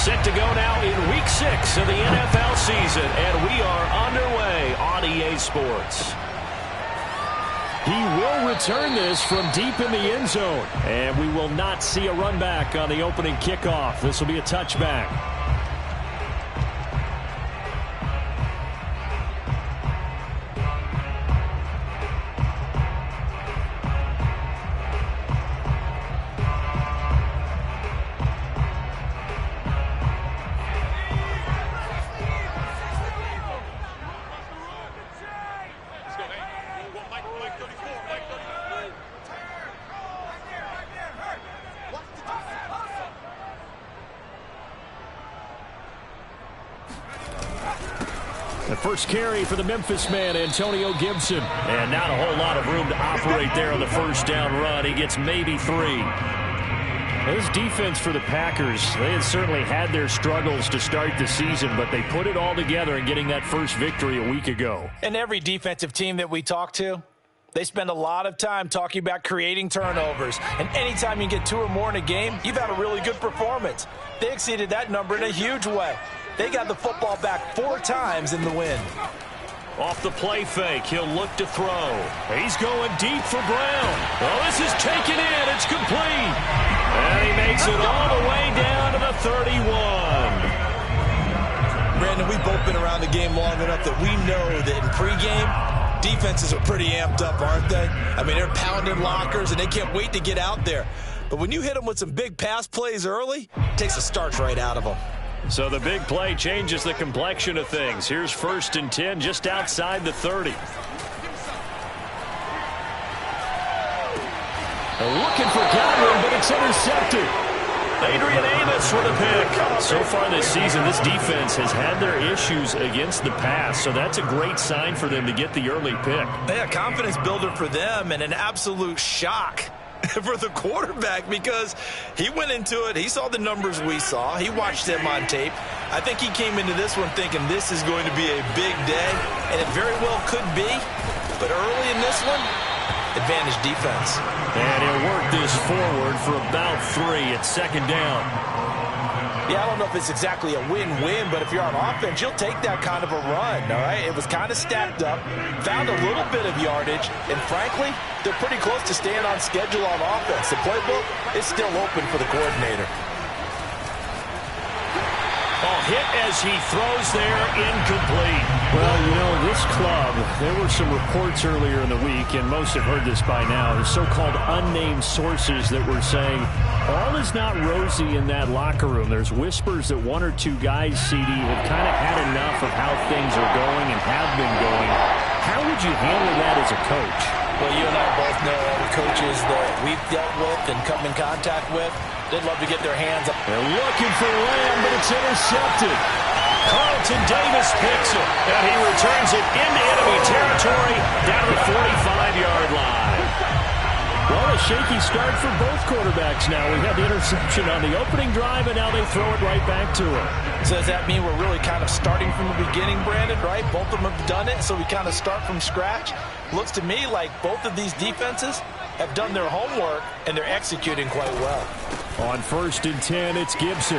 Set to go now in Week 6 of the NFL season, and we are underway on EA Sports. He will return this from deep in the end zone, and we will not see a run back on the opening kickoff. This will be a touchback. The first carry for the Memphis man, Antonio Gibson. And not a whole lot of room to operate there on the first down run. He gets maybe 3. This defense for the Packers, they had certainly had their struggles to start the season, but they put it all together in getting that first victory a week ago. And every defensive team that we talk to, they spend a lot of time talking about creating turnovers. And anytime you get 2 or more in a game, you've had a really good performance. They exceeded that number in a huge way. They got the football back 4 times in the win. Off the play fake, he'll look to throw. He's going deep for Brown. Oh, this is taken in. It's complete. And he makes it all the way down to the 31. Brandon, we've both been around the game long enough that we know that in pregame, defenses are pretty amped up, aren't they? I mean, they're pounding lockers, and they can't wait to get out there. But when you hit them with some big pass plays early, it takes the starch right out of them. So the big play changes the complexion of things. Here's 1st and 10 just outside the 30. They're looking for Godwin, but it's intercepted. Adrian Amos with a pick. So far this season, this defense has had their issues against the pass, so that's a great sign for them to get the early pick. Yeah, confidence builder for them and an absolute shock for the quarterback because he went into it. He saw the numbers we saw. He watched them on tape. I think he came into this one thinking this is going to be a big day, and it very well could be. But early in this one, advantage defense. And he'll work this forward for about 3 at 2nd down. Yeah, I don't know if it's exactly a win-win, but if you're on offense, you'll take that kind of a run, all right? It was kind of stacked up, found a little bit of yardage, and frankly, they're pretty close to staying on schedule on offense. The playbook is still open for the coordinator. Oh, hit as he throws there, incomplete. Well, you know, this club, there were some reports earlier in the week, and most have heard this by now, the so-called unnamed sources that were saying all is not rosy in that locker room. There's whispers that 1 or 2 guys, CD, have kind of had enough of how things are going and have been going. How would you handle that as a coach? Well, you and I both know all the coaches that we've dealt with and come in contact with. They'd love to get their hands up. They're looking for Lamb, but it's intercepted. Carlton Davis picks it, and he returns it into enemy territory down to the 45-yard line. Well, a shaky start for both quarterbacks now. We had the interception on the opening drive, and now they throw it right back to him. So does that mean we're really kind of starting from the beginning, Brandon, right? Both of them have done it, so we kind of start from scratch. Looks to me like both of these defenses have done their homework, and they're executing quite well. On 1st and 10, it's Gibson.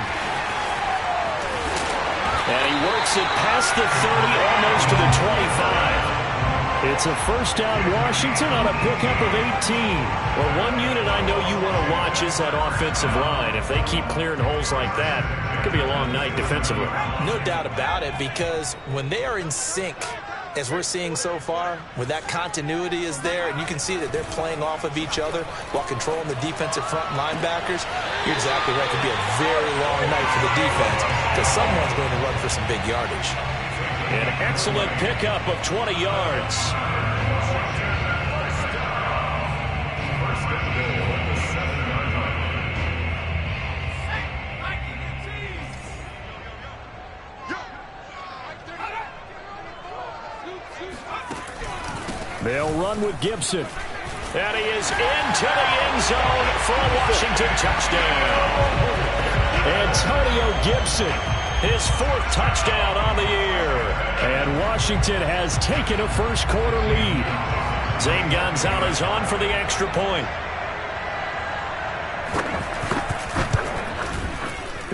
And he works it past the 30, almost to the 25. It's a 1st down Washington on a pickup of 18. Well, one unit I know you want to watch is that offensive line. If they keep clearing holes like that, it could be a long night defensively. No doubt about it, because when they are in sync, as we're seeing so far, when that continuity is there and you can see that they're playing off of each other while controlling the defensive front linebackers, you're exactly right. It could be a very long night for the defense because someone's going to run for some big yardage. An excellent pickup of 20 yards. They'll run with Gibson. And he is into the end zone for a Washington touchdown. Antonio Gibson, his 4th touchdown on the year. And Washington has taken a first-quarter lead. Zane Gonzalez on for the extra point.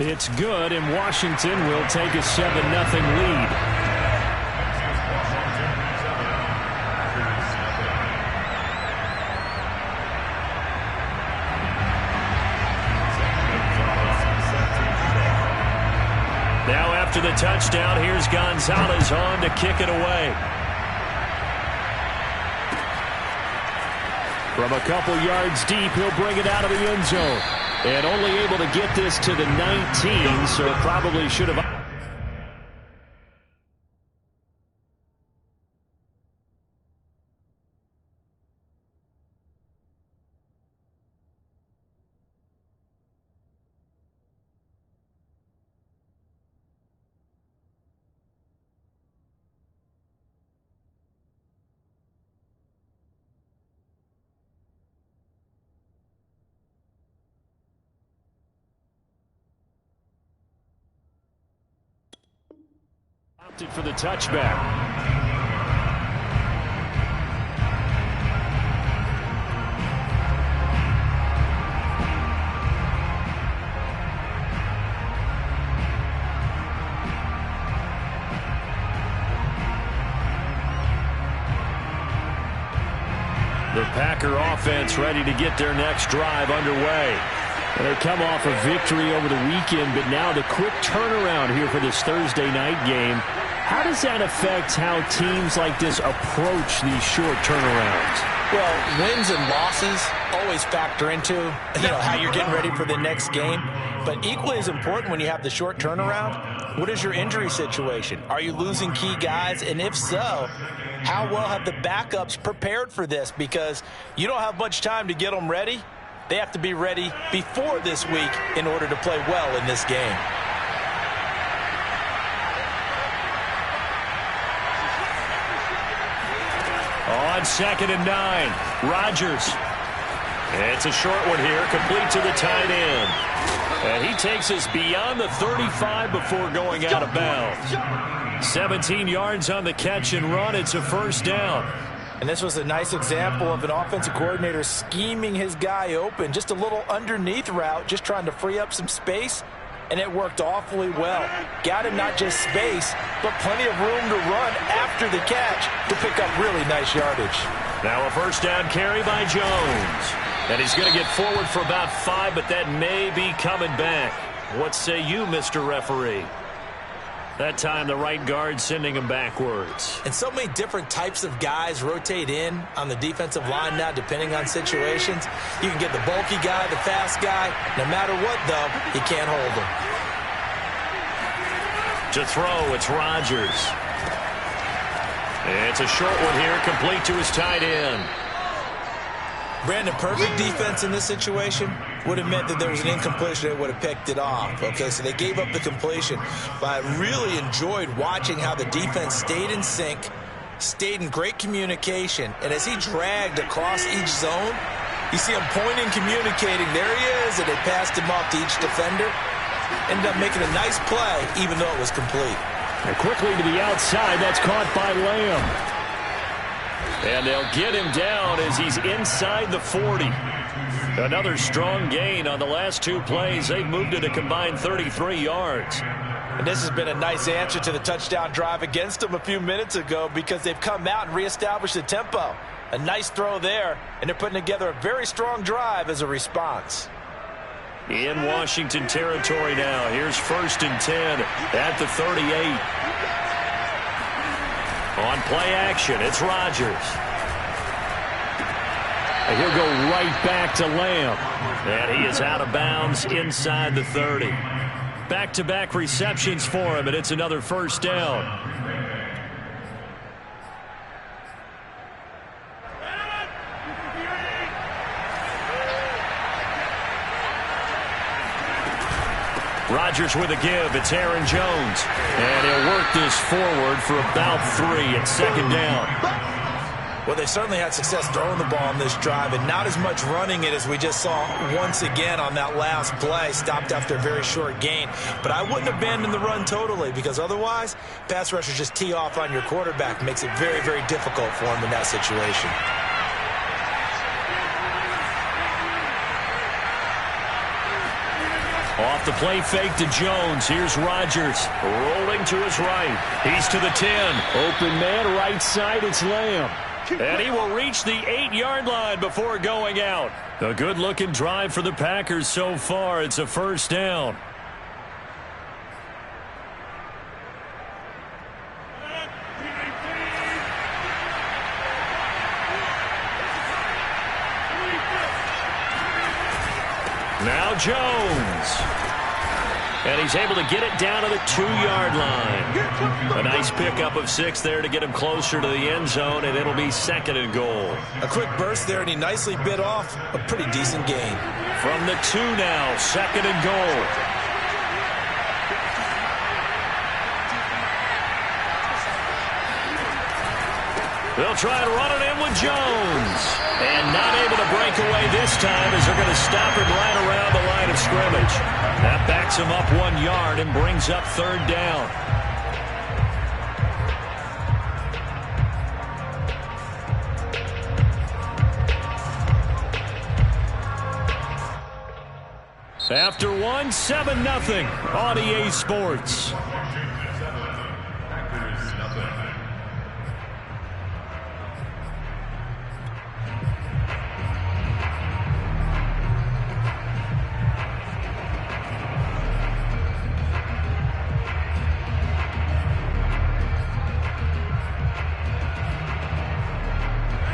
It's good, and Washington will take a 7-0 lead. Now after the touchdown, here's Gonzalez on to kick it away. From a couple yards deep, he'll bring it out of the end zone. And only able to get this to the 19, so it probably should have... opted for the touchback. The Packer offense ready to get their next drive underway. And they come off a victory over the weekend, but now the quick turnaround here for this Thursday night game. How does that affect how teams like this approach these short turnarounds? Well, wins and losses always factor into how you're getting ready for the next game. But equally as important when you have the short turnaround, what is your injury situation? Are you losing key guys? And if so, how well have the backups prepared for this? Because you don't have much time to get them ready. They have to be ready before this week in order to play well in this game. On 2nd and 9, Rodgers. It's a short one here, complete to the tight end. And he takes us beyond the 35 before going out of bounds. 17 yards on the catch and run. It's a first down. And this was a nice example of an offensive coordinator scheming his guy open. Just a little underneath route, just trying to free up some space. And it worked awfully well. Got him not just space, but plenty of room to run after the catch to pick up really nice yardage. Now a first down carry by Jones. And he's going to get forward for about 5, but that may be coming back. What say you, Mr. Referee? That time the right guard sending him backwards. And so many different types of guys rotate in on the defensive line now depending on situations. You can get the bulky guy, the fast guy. No matter what, though, you can't hold him. To throw, it's Rodgers. It's a short one here, complete to his tight end. Brandon, perfect defense in this situation would have meant that there was an incompletion. They would have picked it off. Okay, so they gave up the completion. But I really enjoyed watching how the defense stayed in sync, stayed in great communication. And as he dragged across each zone, you see him pointing, communicating. There he is, and they passed him off to each defender. Ended up making a nice play, even though it was complete. And quickly to the outside, that's caught by Lamb. And they'll get him down as he's inside the 40. Another strong gain on the last 2 plays. They've moved it a combined 33 yards. And this has been a nice answer to the touchdown drive against them a few minutes ago because they've come out and reestablished the tempo. A nice throw there, and they're putting together a very strong drive as a response. In Washington territory now. Here's 1st and 10 at the 38. On play action, it's Rodgers. And he'll go right back to Lamb. And he is out of bounds inside the 30. Back-to-back receptions for him, and it's another first down. Rodgers with a give. It's Aaron Jones. And he'll work this forward for about 3 at 2nd down. Well, they certainly had success throwing the ball on this drive and not as much running it as we just saw once again on that last play. Stopped after a very short gain. But I wouldn't abandon the run totally because otherwise, pass rushers just tee off on your quarterback. Makes it very, very difficult for him in that situation. Off the play fake to Jones. Here's Rodgers rolling to his right. He's to the 10. Open man right side. It's Lamb. And he will reach the 8-yard line before going out. A good-looking drive for the Packers so far. It's a first down. Now Jones. And he's able to get it down to the 2-yard line. A nice pickup of 6 there to get him closer to the end zone, and it'll be 2nd and goal. A quick burst there, and he nicely bit off a pretty decent gain. From the 2 now, 2nd and goal. They'll try and run it in with Jones. And not able to break away this time as they're going to stop him right around the line of scrimmage. That backs him up 1 yard and brings up 3rd down. After 1, 7-0 on EA Sports.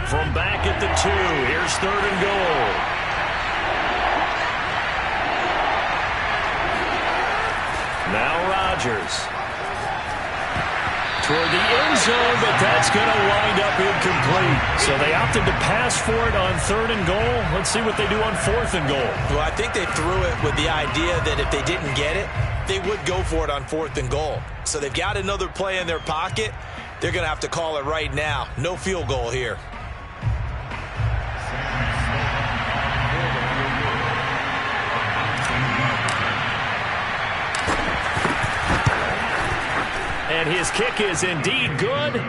From back at the 2, here's 3rd and goal. Now Rodgers. Toward the end zone, but that's going to wind up incomplete. So they opted to pass for it on 3rd and goal. Let's see what they do on 4th and goal. Well, I think they threw it with the idea that if they didn't get it, they would go for it on 4th and goal. So they've got another play in their pocket. They're going to have to call it right now. No field goal here. And his kick is indeed good.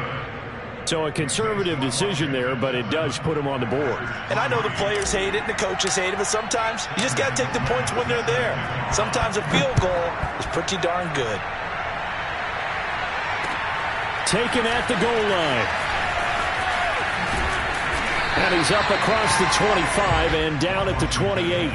So a conservative decision there, but it does put him on the board. And I know the players hate it and the coaches hate it, but sometimes you just got to take the points when they're there. Sometimes a field goal is pretty darn good. Taken at the goal line. And he's up across the 25 and down at the 28.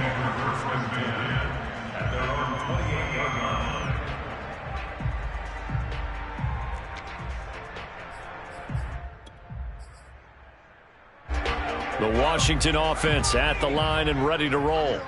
The Washington offense at the line and ready to roll.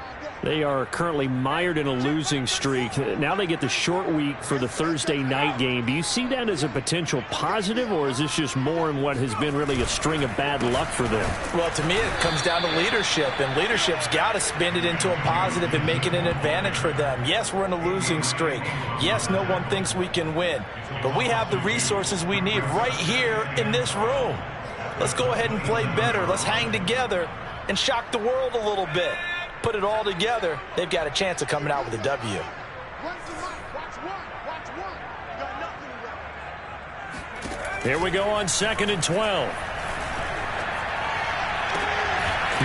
They are currently mired in a losing streak. Now they get the short week for the Thursday night game. Do you see that as a potential positive, or is this just more in what has been really a string of bad luck for them? Well, to me, it comes down to leadership, and leadership's got to spin it into a positive and make it an advantage for them. Yes, we're in a losing streak. Yes, no one thinks we can win, but we have the resources we need right here in this room. Let's go ahead and play better. Let's hang together and shock the world a little bit. Put it all together, they've got a chance of coming out with a W. Here we go on 2nd and 12.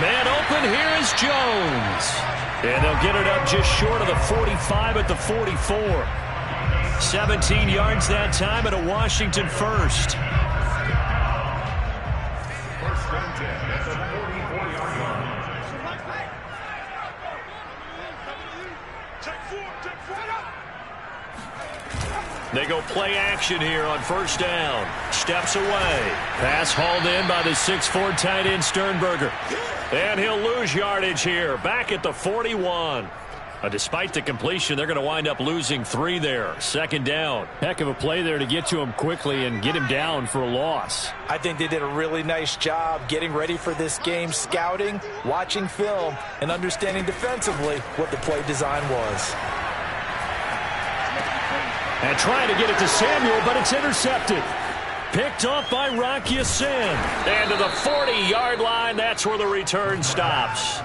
Man open, here is Jones. And they'll get it up just short of the 45 at the 44. 17 yards that time at a Washington first. They go play action here on 1st down. Steps away. Pass hauled in by the 6'4" tight end Sternberger. And he'll lose yardage here. Back at the 41. Despite the completion, they're going to wind up losing 3 there. 2nd down. Heck of a play there to get to him quickly and get him down for a loss. I think they did a really nice job getting ready for this game, scouting, watching film, and understanding defensively what the play design was. And trying to get it to Samuel, but it's intercepted. Picked off by Rock Ya-Sin. And to the 40-yard line, that's where the return stops.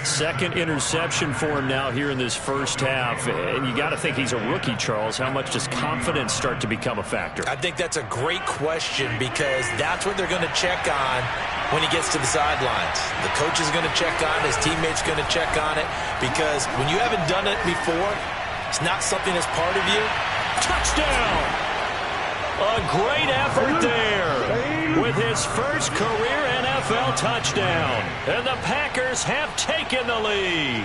Second interception for him now here in this first half. And you got to think he's a rookie, Charles. How much does confidence start to become a factor? I think that's a great question because that's what they're going to check on when he gets to the sidelines. The coach is going to check on it. His teammates are going to check on it because when you haven't done it before, it's not something that's part of you. Touchdown! A great effort there with his first career NFL touchdown. And the Packers have taken the lead.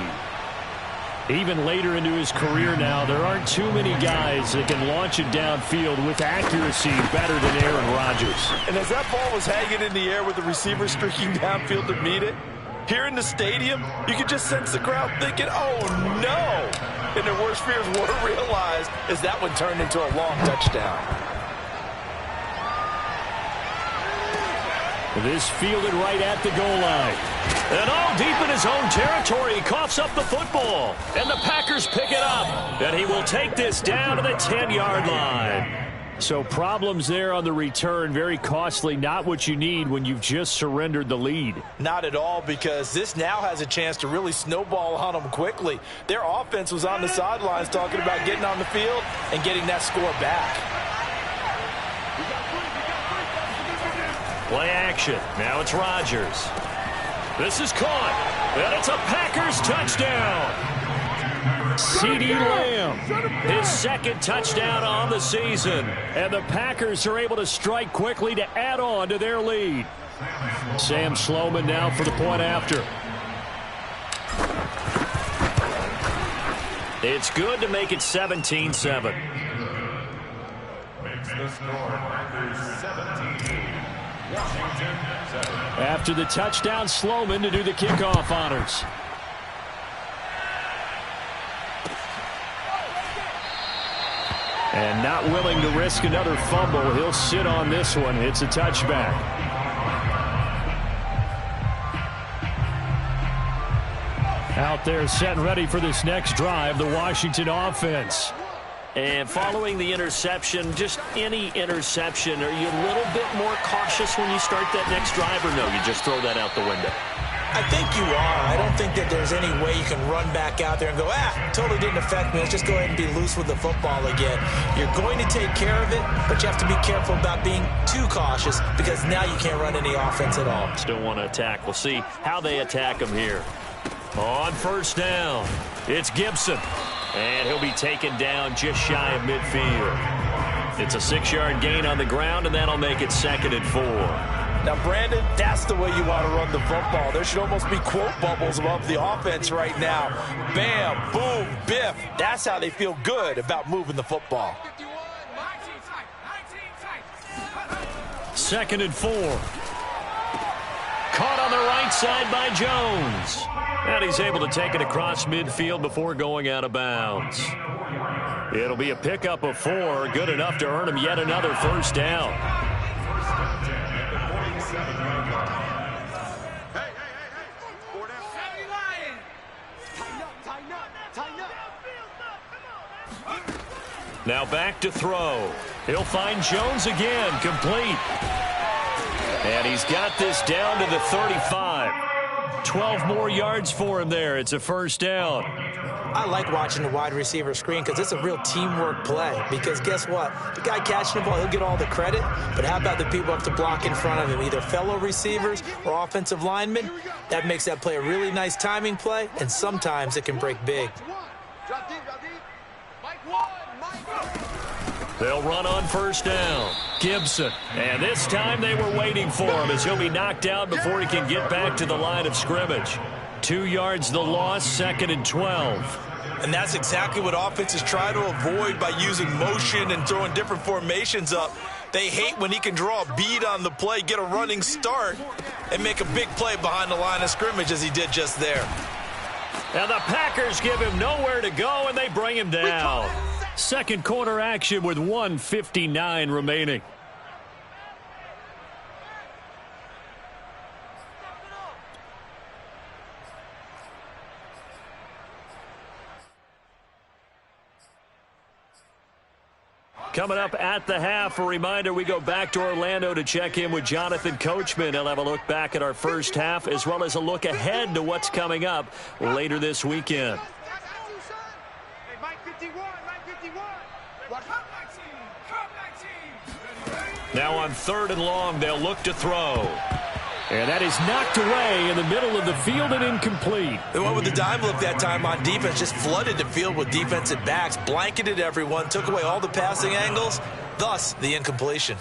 Even later into his career now, there aren't too many guys that can launch it downfield with accuracy better than Aaron Rodgers. And as that ball was hanging in the air with the receiver streaking downfield to meet it, here in the stadium, you could just sense the crowd thinking, oh, no. And their worst fears were realized as that one turned into a long touchdown. This fielded right at the goal line. And all deep in his own territory, he coughs up the football. And the Packers pick it up. And he will take this down to the 10-yard line. So problems there on the return, very costly, not what you need when you've just surrendered the lead. Not at all, because this now has a chance to really snowball on them quickly. Their offense was on the sidelines talking about getting on the field and getting that score back. Play action. Now it's Rodgers. This is caught. And it's a Packers touchdown. CeeDee Lamb, his second touchdown on the season. And the Packers are able to strike quickly to add on to their lead. Sam Sloman now for the point after. It's good to make it 17-7. Makes the score Packers 17. Washington 7. After the touchdown, Sloman to do the kickoff honors. And not willing to risk another fumble. He'll sit on this one. It's a touchback. Out there set and ready for this next drive, the Washington offense. And following the interception, just any interception, are you a little bit more cautious when you start that next drive, or no, you just throw that out the window? I think you are. I don't think that there's any way you can run back out there and go, totally didn't affect me. Let's just go ahead and be loose with the football again. You're going to take care of it, but you have to be careful about being too cautious because now you can't run any offense at all. Still want to attack. We'll see how they attack him here. On first down, it's Gibson. And he'll be taken down just shy of midfield. It's a 6-yard gain on the ground, and that'll make it 2nd and 4. Now, Brandon, that's the way you want to run the football. There should almost be quote bubbles above the offense right now. Bam, boom, biff. That's how they feel good about moving the football. 2nd and 4. Caught on the right side by Jones. And he's able to take it across midfield before going out of bounds. It'll be a pickup of 4, good enough to earn him yet another first down. Now back to throw. He'll find Jones again, complete. And he's got this down to the 35. 12 more yards for him there. It's a first down. I like watching the wide receiver screen because it's a real teamwork play. Because guess what? The guy catching the ball, he'll get all the credit. But how about the people up to block in front of him, either fellow receivers or offensive linemen? That makes that play a really nice timing play, and sometimes it can break big. They'll run on first down. Gibson. And this time they were waiting for him as he'll be knocked out before he can get back to the line of scrimmage. 2 yards the loss, 2nd and 12. And that's exactly what offenses try to avoid by using motion and throwing different formations up. They hate when he can draw a bead on the play, get a running start, and make a big play behind the line of scrimmage as he did just there. And the Packers give him nowhere to go, and they bring him down. Second quarter action with 1:59 remaining. Coming up at the half, a reminder, we go back to Orlando to check in with Jonathan Coachman. He'll have a look back at our first half as well as a look ahead to what's coming up later this weekend. Now on 3rd and long, they'll look to throw. And that is knocked away in the middle of the field and incomplete. They went with the dime look that time on defense, just flooded the field with defensive backs, blanketed everyone, took away all the passing angles, thus the incompletion.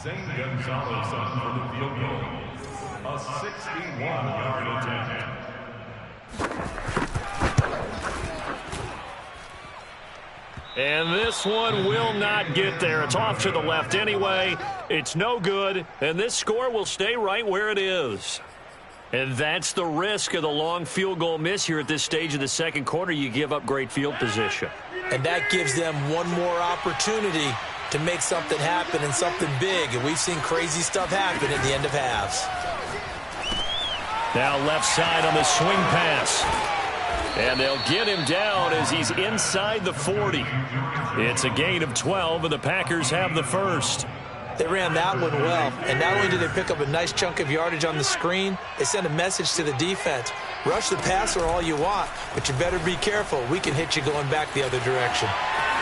Zane Gonzalez up for the field goal. A 61-yard attempt. And this one will not get there. It's off to the left anyway. It's no good, and this score will stay right where it is. And that's the risk of the long field goal miss here at this stage of the second quarter. You give up great field position. And that gives them one more opportunity to make something happen and something big. And we've seen crazy stuff happen at the end of halves. Now left side on the swing pass. And they'll get him down as he's inside the 40. It's a gain of 12, and the Packers have the first. They ran that one well, and not only did they pick up a nice chunk of yardage on the screen, they sent a message to the defense. Rush the passer all you want, but you better be careful. We can hit you going back the other direction.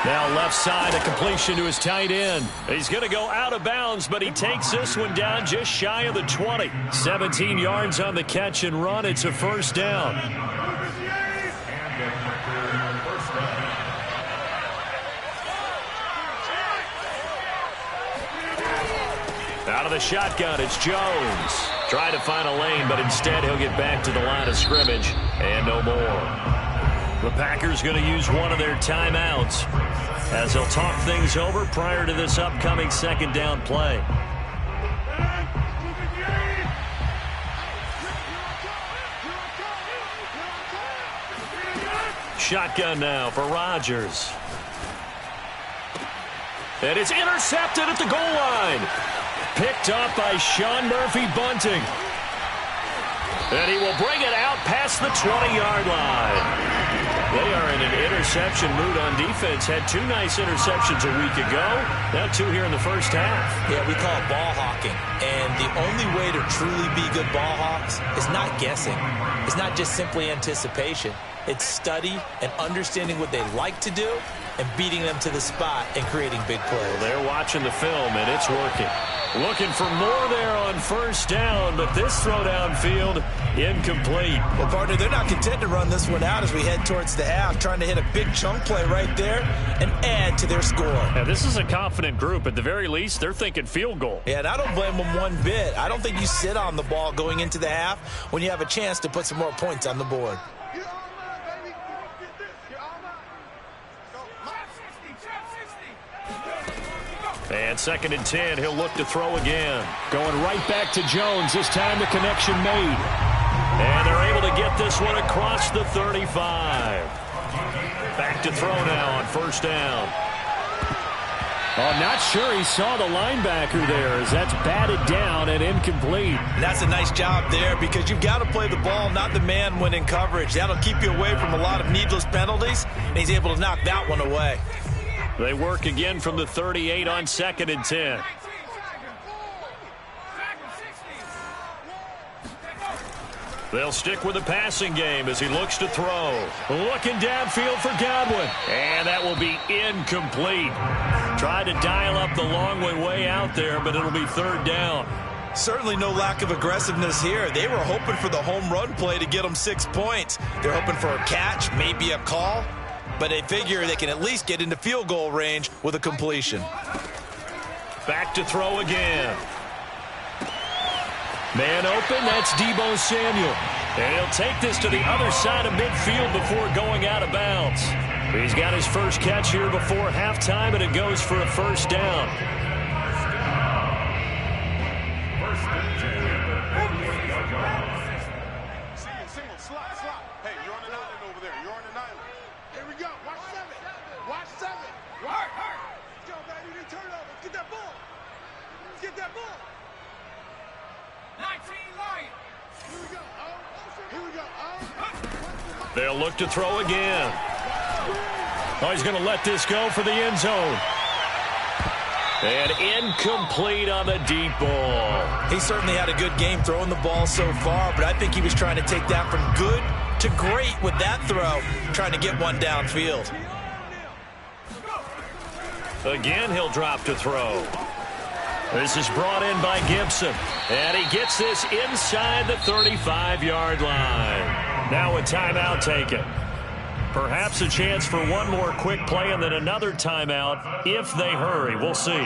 Now left side, a completion to his tight end. He's going to go out of bounds, but he takes this one down just shy of the 20. 17 yards on the catch and run. It's a first down. Out of the shotgun, it's Jones. Trying to find a lane, but instead he'll get back to the line of scrimmage and no more. The Packers going to use one of their timeouts as they'll talk things over prior to this upcoming second down play. Shotgun now for Rodgers. And it's intercepted at the goal line. Picked up by Sean Murphy-Bunting. And he will bring it out past the 20-yard line. They are in an interception mood on defense. Had 2 nice interceptions a week ago. Now 2 here in the first half. Yeah, we call it ball hawking. And the only way to truly be good ball hawks is not guessing. It's not just simply anticipation. It's study and understanding what they like to do and beating them to the spot and creating big plays. Well, they're watching the film, and it's working. Looking for more there on first down, but this throw downfield, incomplete. Well, partner, they're not content to run this one out as we head towards the half, trying to hit a big chunk play right there and add to their score. Now, this is a confident group. At the very least, they're thinking field goal. Yeah, and I don't blame them one bit. I don't think you sit on the ball going into the half when you have a chance to put some more points on the board. And 2nd and 10, he'll look to throw again. Going right back to Jones. This time the connection made. And they're able to get this one across the 35. Back to throw now on first down. Oh, not sure he saw the linebacker there as that's batted down and incomplete. And that's a nice job there because you've got to play the ball, not the man when in coverage. That'll keep you away from a lot of needless penalties, and he's able to knock that one away. They work again from the 38 on 2nd and 10. They'll stick with the passing game as he looks to throw. Looking downfield for Godwin. And that will be incomplete. Tried to dial up the long one way out there, but it'll be 3rd down. Certainly no lack of aggressiveness here. They were hoping for the home run play to get them 6 points. They're hoping for a catch, maybe a call. But they figure they can at least get into field goal range with a completion. Back to throw again. Man open, that's Deebo Samuel. And he'll take this to the other side of midfield before going out of bounds. He's got his first catch here before halftime, and it goes for a first down. They'll look to throw again. Oh, he's going to let this go for the end zone. And incomplete on the deep ball. He certainly had a good game throwing the ball so far, but I think he was trying to take that from good to great with that throw, trying to get one downfield. Again, he'll drop to throw. This is brought in by Gibson, and he gets this inside the 35-yard line. Now a timeout taken. Perhaps a chance for one more quick play and then another timeout if they hurry. We'll see.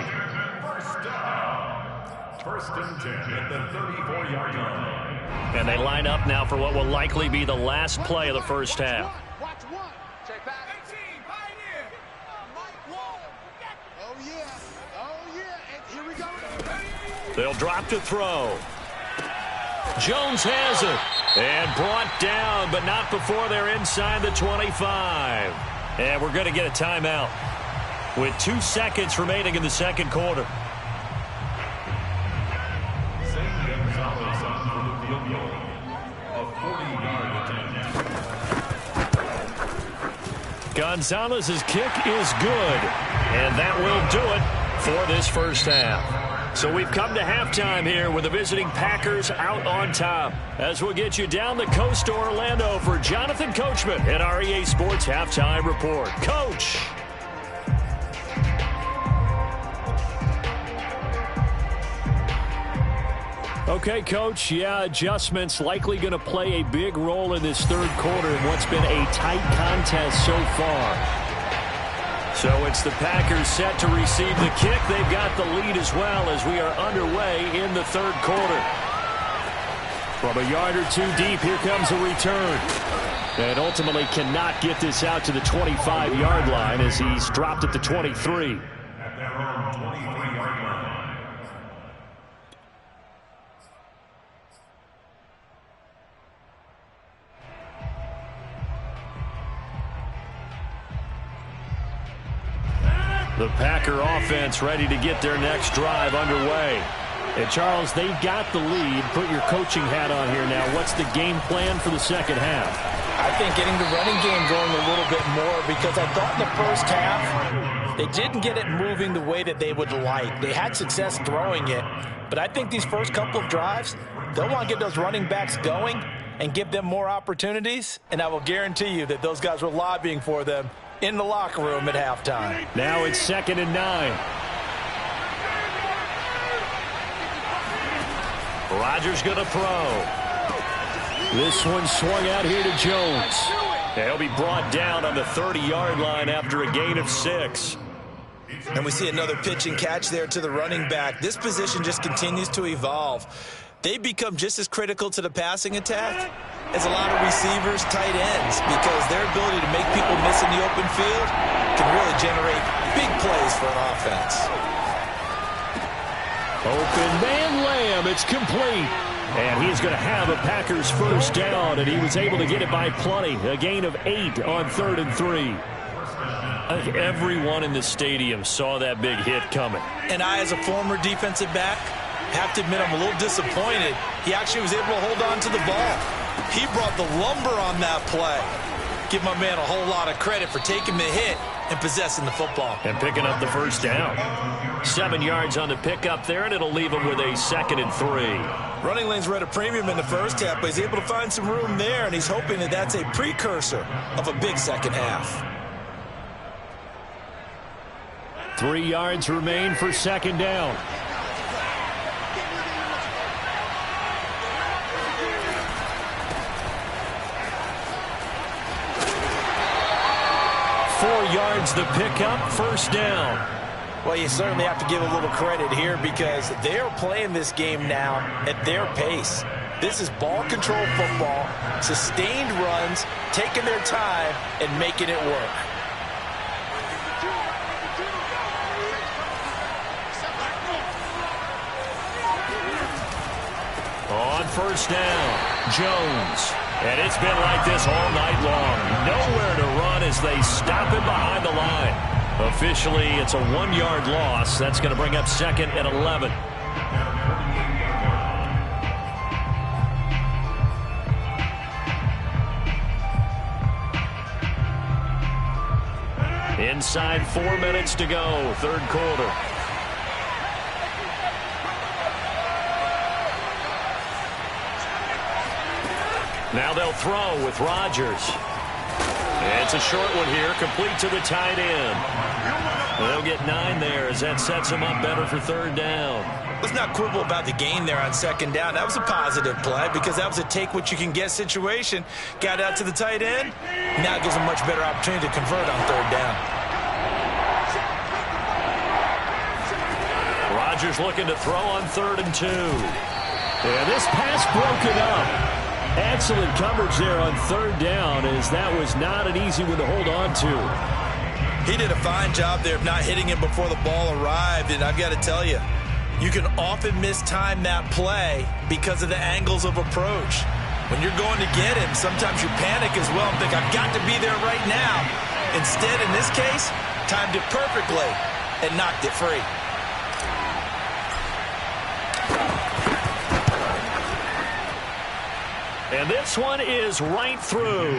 First and 10 at the 34-yard line. And they line up now for what will likely be the last play of the first half. Watch one. Check back. 18, pioneer. Oh, yeah. Oh, yeah. And here we go. They'll drop to throw. Jones has it. And brought down, but not before they're inside the 25. And we're going to get a timeout with 2 seconds remaining in the second quarter. St. Gonzalez on for the field goal. A 40-yard attempt. Gonzalez's kick is good. And that will do it for this first half. So we've come to halftime here with the visiting Packers out on top. As we'll get you down the coast to Orlando for Jonathan Coachman at our EA Sports Halftime Report. Coach! Okay, Coach. Yeah, adjustments likely going to play a big role in this third quarter in what's been a tight contest so far. So it's the Packers set to receive the kick. They've got the lead as well as we are underway in the third quarter. From a yard or two deep, here comes a return. And ultimately cannot get this out to the 25-yard line as he's dropped at the 23. At their own 23-yard line. The Packer offense ready to get their next drive underway. And Charles, they've got the lead. Put your coaching hat on here now. What's the game plan for the second half? I think getting the running game going a little bit more, because I thought in the first half they didn't get it moving the way that they would like. They had success throwing it, but I think these first couple of drives, they'll want to get those running backs going and give them more opportunities, and I will guarantee you that those guys were lobbying for them in the locker room at halftime. Now it's 2nd and 9. Rodgers going to throw. This one swung out here to Jones. He'll be brought down on the 30-yard line after a gain of 6. And we see another pitch and catch there to the running back. This position just continues to evolve. They become just as critical to the passing attack as a lot of receivers, tight ends, because their ability to make people miss in the open field can really generate big plays for an offense. Open man Lamb, it's complete. And he's going to have a Packers first down, and he was able to get it by plenty. A gain of 8 on 3rd and 3. I think everyone in the stadium saw that big hit coming. And I, as a former defensive back, have to admit I'm a little disappointed. He actually was able to hold on to the ball. He brought the lumber on that play. Give my man a whole lot of credit for taking the hit and possessing the football. And picking up the first down. 7 yards on the pickup there, and it'll leave him with a 2nd and 3. Running lanes were at a premium in the first half, but he's able to find some room there, and he's hoping that that's a precursor of a big second half. 3 yards remain for 2nd down. Yards the pickup, first down. Well, you certainly have to give a little credit here because they're playing this game now at their pace. This is ball control football, sustained runs, taking their time and making it work. On first down, Jones. And it's been like this all night long. Nowhere to run as they stop him behind the line. Officially, it's a 1-yard loss. That's going to bring up 2nd and 11. Inside 4 minutes to go, third quarter. Now they'll throw with Rodgers. It's a short one here, complete to the tight end. They'll get 9 there as that sets them up better for third down. Let's not quibble about the gain there on second down. That was a positive play because that was a take-what-you-can-get situation. Got out to the tight end. Now it gives them a much better opportunity to convert on third down. Rodgers looking to throw on 3rd and 2. Yeah, this pass broken up. Excellent coverage there on third down, as that was not an easy one to hold on to. He did a fine job there of not hitting him before the ball arrived, and I've got to tell you, you can often mistime that play because of the angles of approach. When you're going to get him, sometimes you panic as well and think, I've got to be there right now. Instead, in this case, timed it perfectly and knocked it free. And this one is right through.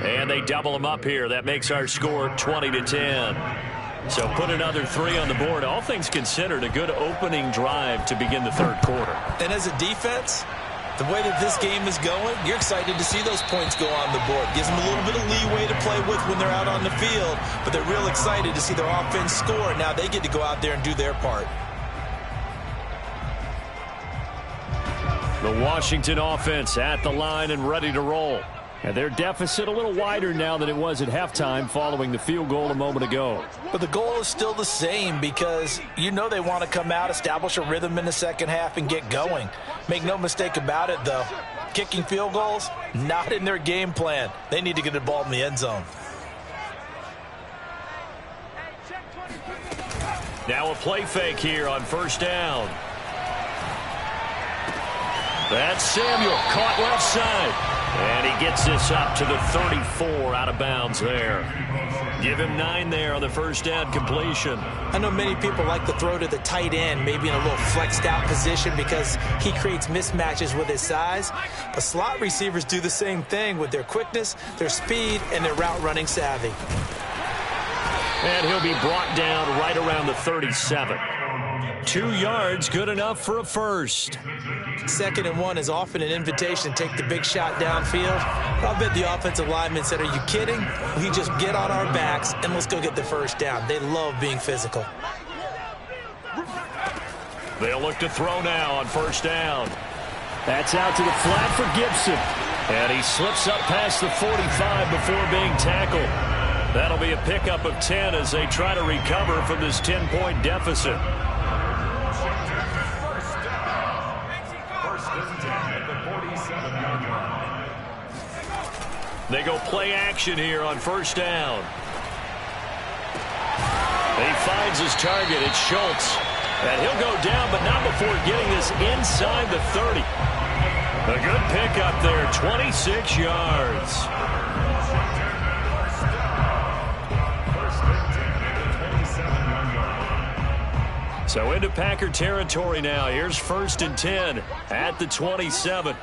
And they double them up here. That makes our score 20-10. So put another 3 on the board. All things considered, a good opening drive to begin the third quarter. And as a defense, the way that this game is going, you're excited to see those points go on the board. Gives them a little bit of leeway to play with when they're out on the field, but they're real excited to see their offense score. Now they get to go out there and do their part. The Washington offense at the line and ready to roll. And their deficit a little wider now than it was at halftime following the field goal a moment ago. But the goal is still the same because you know they want to come out, establish a rhythm in the second half, and get going. Make no mistake about it, though. Kicking field goals, not in their game plan. They need to get the ball in the end zone. Now a play fake here on first down. That's Samuel, caught left side. And he gets this up to the 34, out of bounds there. Give him 9 there on the first down completion. I know many people like to throw to the tight end, maybe in a little flexed out position because he creates mismatches with his size. But slot receivers do the same thing with their quickness, their speed, and their route running savvy. And he'll be brought down right around the 37. 2 yards, good enough for a first. 2nd and 1 is often an invitation to take the big shot downfield. But I bet the offensive lineman said, are you kidding? We just get on our backs and let's go get the first down. They love being physical. They'll look to throw now on first down. That's out to the flat for Gibson. And he slips up past the 45 before being tackled. That'll be a pickup of 10 as they try to recover from this 10-point deficit. They go play action here on first down. He finds his target. It's Schultz. And he'll go down, but not before getting this inside the 30. A good pickup there, 26 yards. So into Packer territory now. Here's 1st and 10 at the 27.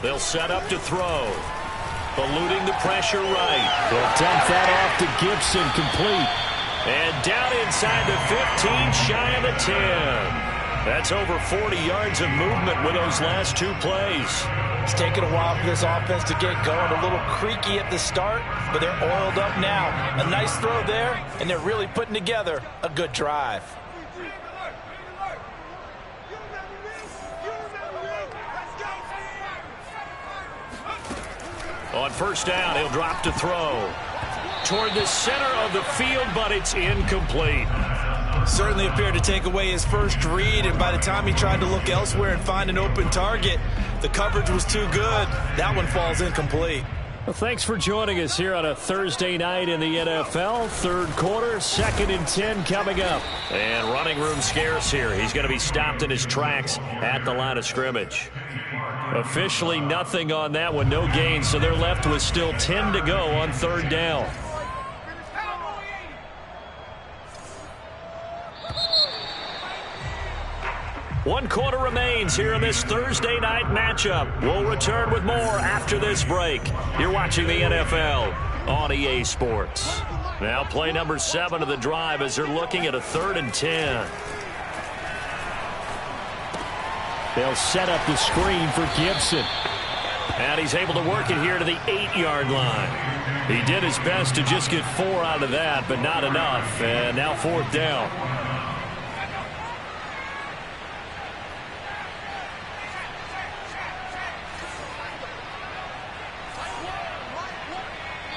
They'll set up to throw. Eluding the pressure right. They'll dump that off to Gibson, complete. And down inside the 15, shy of the 10. That's over 40 yards of movement with those last 2 plays. It's taken a while for this offense to get going. A little creaky at the start, but they're oiled up now. A nice throw there, and they're really putting together a good drive. On first down, he'll drop to throw. Toward the center of the field, but it's incomplete. Certainly appeared to take away his first read, and by the time he tried to look elsewhere and find an open target, the coverage was too good. That one falls incomplete. Well, thanks for joining us here on a Thursday night in the NFL. Third quarter, 2nd and 10 coming up. And running room scarce here. He's going to be stopped in his tracks at the line of scrimmage. Officially nothing on that one, no gain, so they're left with still 10 to go on third down. One quarter remains here in this Thursday night matchup. We'll return with more after this break. You're watching the NFL on EA Sports. Now play number 7 of the drive as they're looking at a 3rd and 10. They'll set up the screen for Gibson. And he's able to work it here to the 8-yard line. He did his best to just get 4 out of that, but not enough. And now 4th down.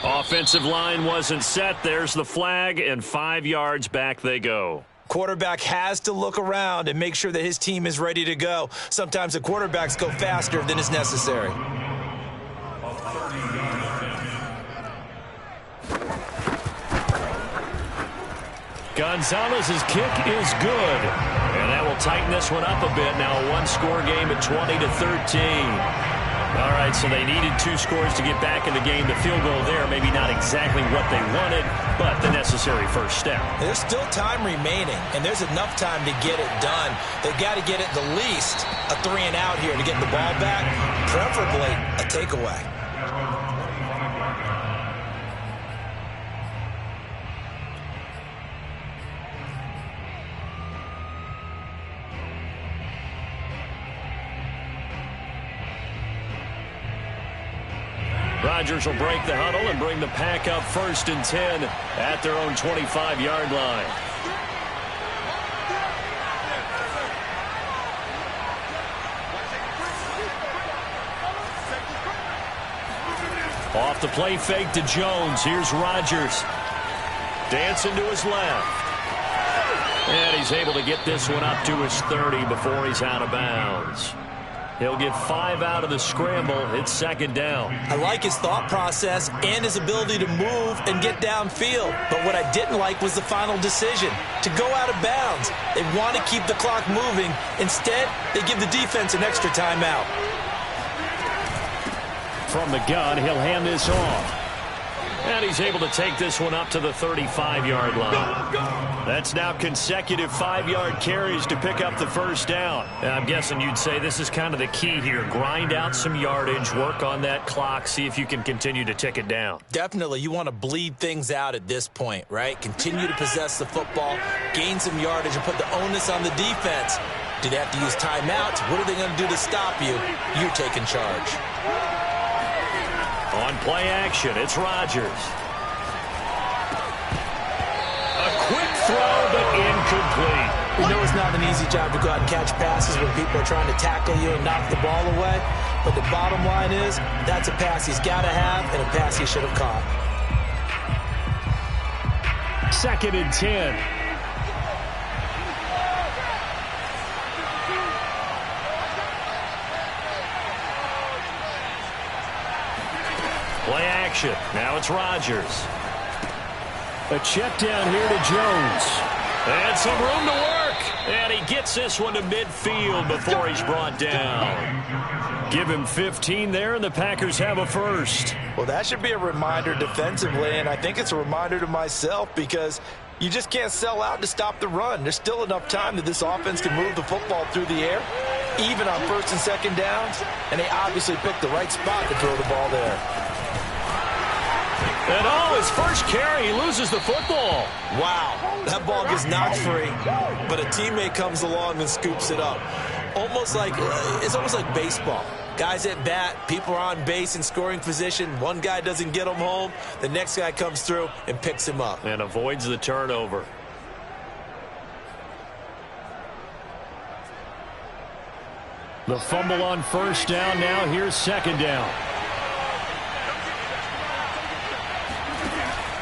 Offensive line wasn't set. There's the flag, and 5 yards back they go. Quarterback has to look around and make sure that his team is ready to go. Sometimes the quarterbacks go faster than is necessary. Gonzalez's kick is good. And that will tighten this one up a bit. Now a one-score game at 20-13. All right, so they needed 2 scores to get back in the game. The field goal there, maybe not exactly what they wanted, but the necessary first step. There's still time remaining, and there's enough time to get it done. They've got to get it the least a 3-and-out here to get the ball back, preferably a takeaway. Rodgers will break the huddle and bring the pack up 1st and 10 at their own 25-yard line. Off the play fake to Jones. Here's Rodgers. Dancing to his left. And he's able to get this one up to his 30 before he's out of bounds. He'll get 5 out of the scramble. It's 2nd down. I like his thought process and his ability to move and get downfield. But what I didn't like was the final decision, to go out of bounds. They want to keep the clock moving. Instead, they give the defense an extra timeout. From the gun, he'll hand this off. And he's able to take this one up to the 35-yard line. That's now consecutive 5-yard carries to pick up the 1st down. And I'm guessing you'd say this is kind of the key here. Grind out some yardage, work on that clock, see if you can continue to tick it down. Definitely, you want to bleed things out at this point, right? Continue to possess the football, gain some yardage, and put the onus on the defense. Do they have to use timeouts? What are they going to do to stop you? You're taking charge. On play action, it's Rodgers. A quick throw, but incomplete. We know it's not an easy job to go out and catch passes when people are trying to tackle you and knock the ball away. But the bottom line is, that's a pass he's got to have and a pass he should have caught. 2nd and 10. Play action. Now it's Rodgers. A check down here to Jones. And some room to work. And he gets this one to midfield before he's brought down. Give him 15 there, and the Packers have a 1st. Well, that should be a reminder defensively, and I think it's a reminder to myself because you just can't sell out to stop the run. There's still enough time that this offense can move the football through the air, even on 1st and 2nd downs, and they obviously picked the right spot to throw the ball there. And his first carry, he loses the football. Wow, that ball gets knocked free, but a teammate comes along and scoops it up. It's almost like baseball. Guys at bat, people are on base in scoring position. One guy doesn't get him home. The next guy comes through and picks him up. And avoids the turnover. The fumble on 1st down. Now here's 2nd down.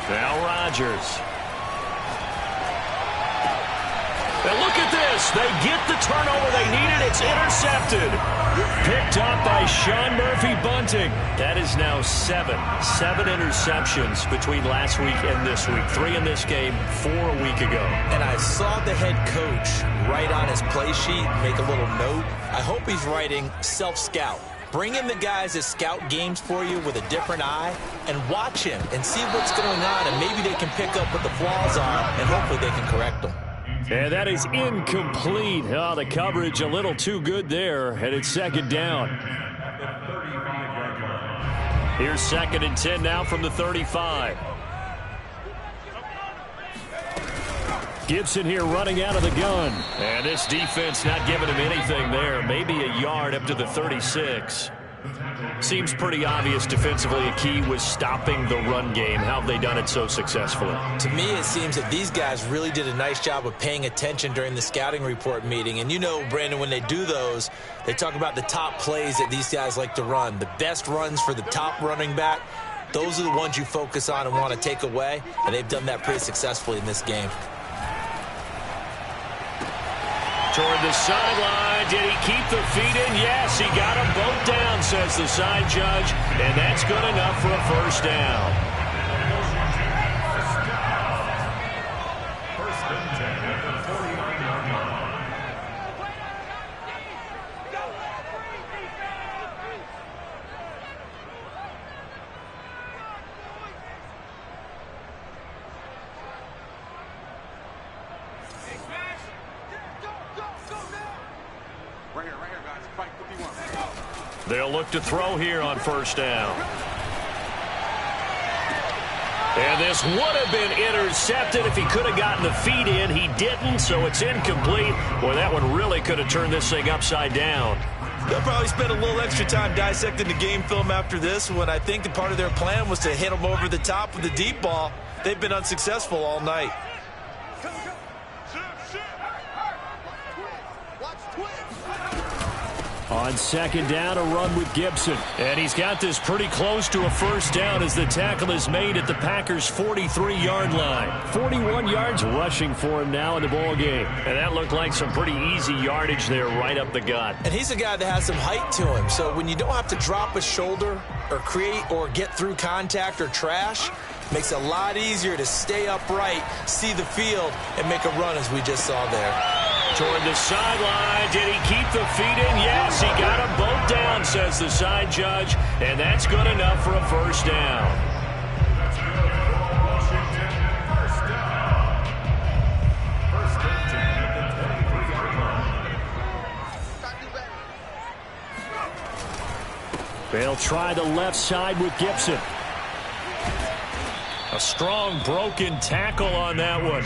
Now Rodgers. And look at this. They get the turnover they needed. It's intercepted. Picked up by Sean Murphy-Bunting. That is now 7 interceptions between last week and this week. 3 in this game, 4 a week ago. And I saw the head coach write on his play sheet, make a little note. I hope he's writing self-scout. Bring in the guys that scout games for you with a different eye and watch him and see what's going on, and maybe they can pick up what the flaws are, and hopefully they can correct them. And that is incomplete. Oh, the coverage a little too good there, and it's 2nd down. Here's 2nd and 10 now from the 35. Gibson here running out of the gun. And this defense not giving him anything there. Maybe a yard up to the 36. Seems pretty obvious defensively a key was stopping the run game. How have they done it so successfully? To me, it seems that these guys really did a nice job of paying attention during the scouting report meeting. And you know, Brandon, when they do those, they talk about the top plays that these guys like to run. The best runs for the top running back, those are the ones you focus on and want to take away. And they've done that pretty successfully in this game. Toward the sideline. Did he keep the feet in? Yes, he got them both down, says the side judge. And that's good enough for a first down. First and 10 at the 49-yard line. They'll look to throw here on first down. And this would have been intercepted if he could have gotten the feet in. He didn't, so it's incomplete. Boy, that one really could have turned this thing upside down. They'll probably spend a little extra time dissecting the game film after this when I think that part of their plan was to hit them over the top with the deep ball. They've been unsuccessful all night. On 2nd down, a run with Gibson. And he's got this pretty close to a first down as the tackle is made at the Packers' 43-yard line. 41 yards rushing for him now in the ball game. And that looked like some pretty easy yardage there right up the gut. And he's a guy that has some height to him. So when you don't have to drop a shoulder or create or get through contact or trash, makes it a lot easier to stay upright, see the field, and make a run as we just saw there. Toward the sideline. Did he keep the feet in? Yes, he got them both down, says the side judge. And that's good enough for a first down. That's good for Washington. First down. First and 10 at the 23-yard line. They'll try the left side with Gibson. A strong broken tackle on that one.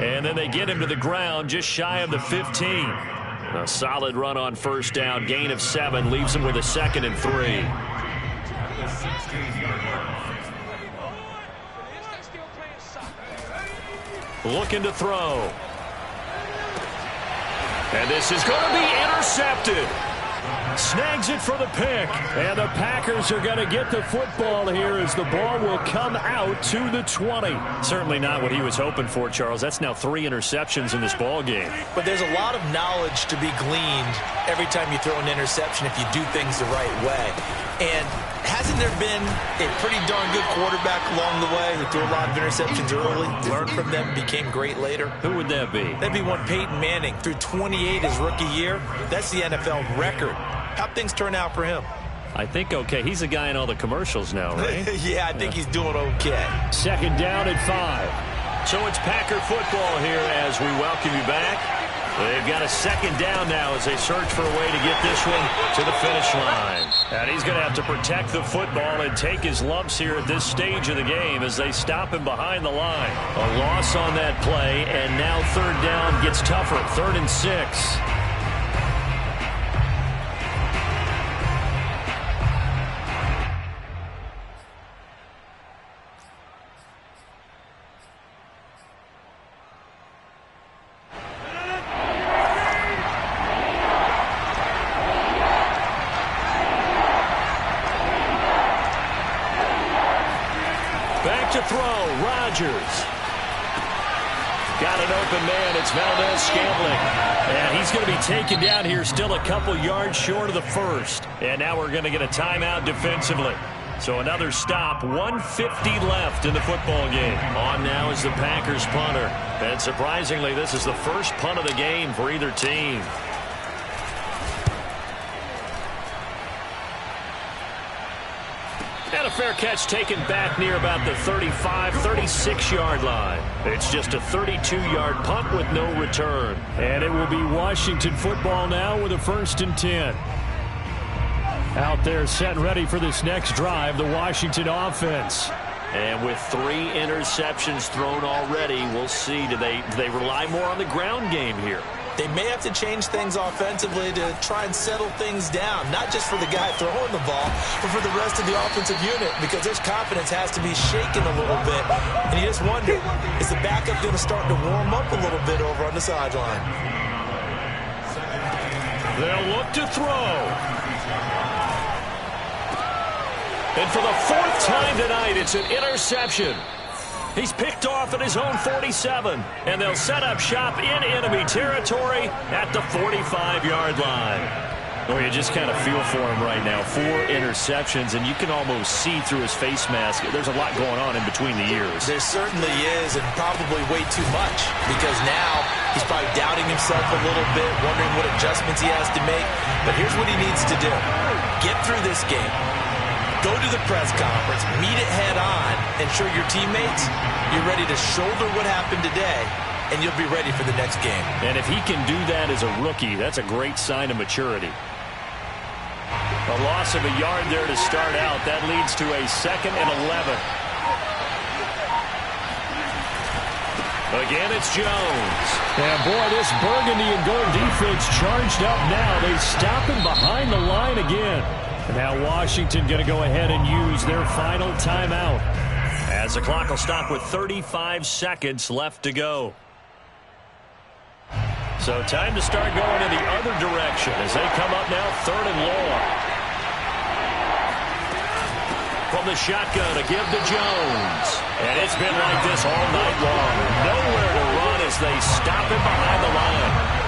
And then they get him to the ground just shy of the 15. A solid run on first down. Gain of 7 leaves him with a 2nd and 3. The 16-yard line. Looking to throw. And this is going to be intercepted. Snags it for the pick. And the Packers are going to get the football here as the ball will come out to the 20. Certainly not what he was hoping for, Charles. That's now 3 interceptions in this ball game. But there's a lot of knowledge to be gleaned every time you throw an interception if you do things the right way. And hasn't there been a pretty darn good quarterback along the way who threw a lot of interceptions early, learned from them, became great later? Who would that be? That'd be one Peyton Manning. Threw 28 his rookie year. That's the NFL record. How'd things turn out for him? I think okay. He's a guy in all the commercials now, right? Yeah, I think he's doing okay. 2nd down and 5. So it's Packer football here as we welcome you back. They've got a 2nd down now as they search for a way to get this one to the finish line. And he's going to have to protect the football and take his lumps here at this stage of the game as they stop him behind the line. A loss on that play, and now 3rd down gets tougher. 3rd and 6. Back to throw, Rodgers. Got an open man, it's Valdez-Scantling. And he's going to be taken down here, still a couple yards short of the first. And now we're going to get a timeout defensively. So another stop, 1:50 left in the football game. On now is the Packers punter. And surprisingly, this is the first punt of the game for either team. And a fair catch taken back near about the 35, 36-yard line. It's just a 32-yard punt with no return. And it will be Washington football now with a 1st and 10. Out there set and ready for this next drive, the Washington offense. And with 3 interceptions thrown already, we'll see. Do they rely more on the ground game here? They may have to change things offensively to try and settle things down, not just for the guy throwing the ball, but for the rest of the offensive unit, because their confidence has to be shaken a little bit. And you just wonder, is the backup going to start to warm up a little bit over on the sideline? They'll look to throw. And for the 4th time tonight, it's an interception. He's picked off at his own 47, and they'll set up shop in enemy territory at the 45-yard line. Well, you just kind of feel for him right now. 4 interceptions, and you can almost see through his face mask. There's a lot going on in between the ears. There certainly is, and probably way too much, because now he's probably doubting himself a little bit, wondering what adjustments he has to make. But here's what he needs to do. Get through this game. Go to the press conference, meet it head on, and show your teammates you're ready to shoulder what happened today, and you'll be ready for the next game. And if he can do that as a rookie, that's a great sign of maturity. A loss of a yard there to start out. That leads to a 2nd and 11. Again, it's Jones. And boy, this burgundy and gold defense charged up now. They stop him behind the line again. And now Washington going to go ahead and use their final timeout, as the clock will stop with 35 seconds left to go. So time to start going in the other direction as they come up now 3rd and long. From the shotgun to give to Jones. And it's been like this all night long. Nowhere to run as they stop him behind the line.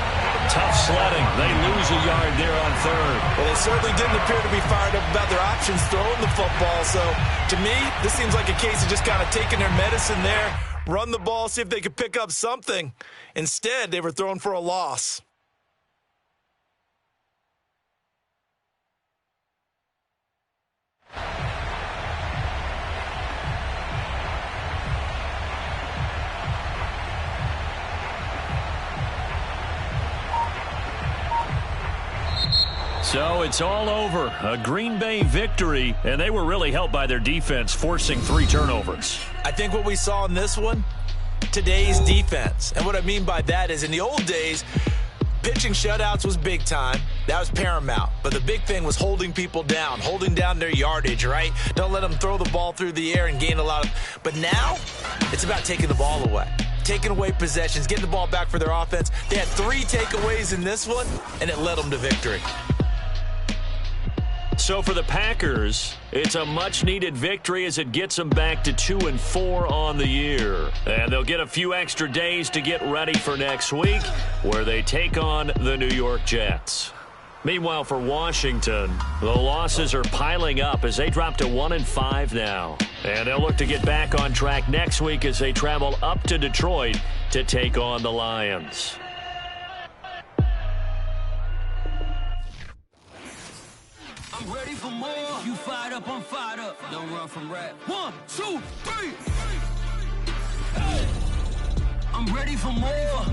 Tough sledding. They lose a yard there on 3rd. Well, they certainly didn't appear to be fired up about their options throwing the football. So, to me, this seems like a case of just kind of taking their medicine there, run the ball, see if they could pick up something. Instead, they were throwing for a loss. So it's all over. A Green Bay victory, and they were really helped by their defense, forcing 3 turnovers. I think what we saw in this one, today's defense. And what I mean by that is in the old days, pitching shutouts was big time. That was paramount. But the big thing was holding people down, holding down their yardage, right? Don't let them throw the ball through the air and gain a lot of... But now, it's about taking the ball away. Taking away possessions, getting the ball back for their offense. They had 3 takeaways in this one, and it led them to victory. So for the Packers, it's a much-needed victory as it gets them back to 2-4 on the year. And they'll get a few extra days to get ready for next week, where they take on the New York Jets. Meanwhile, for Washington, the losses are piling up as they drop to 1-5 now. And they'll look to get back on track next week as they travel up to Detroit to take on the Lions. I'm ready for more. You fired up, I'm fired up. Don't run from rap. 1, 2, 3. Hey. I'm ready for more.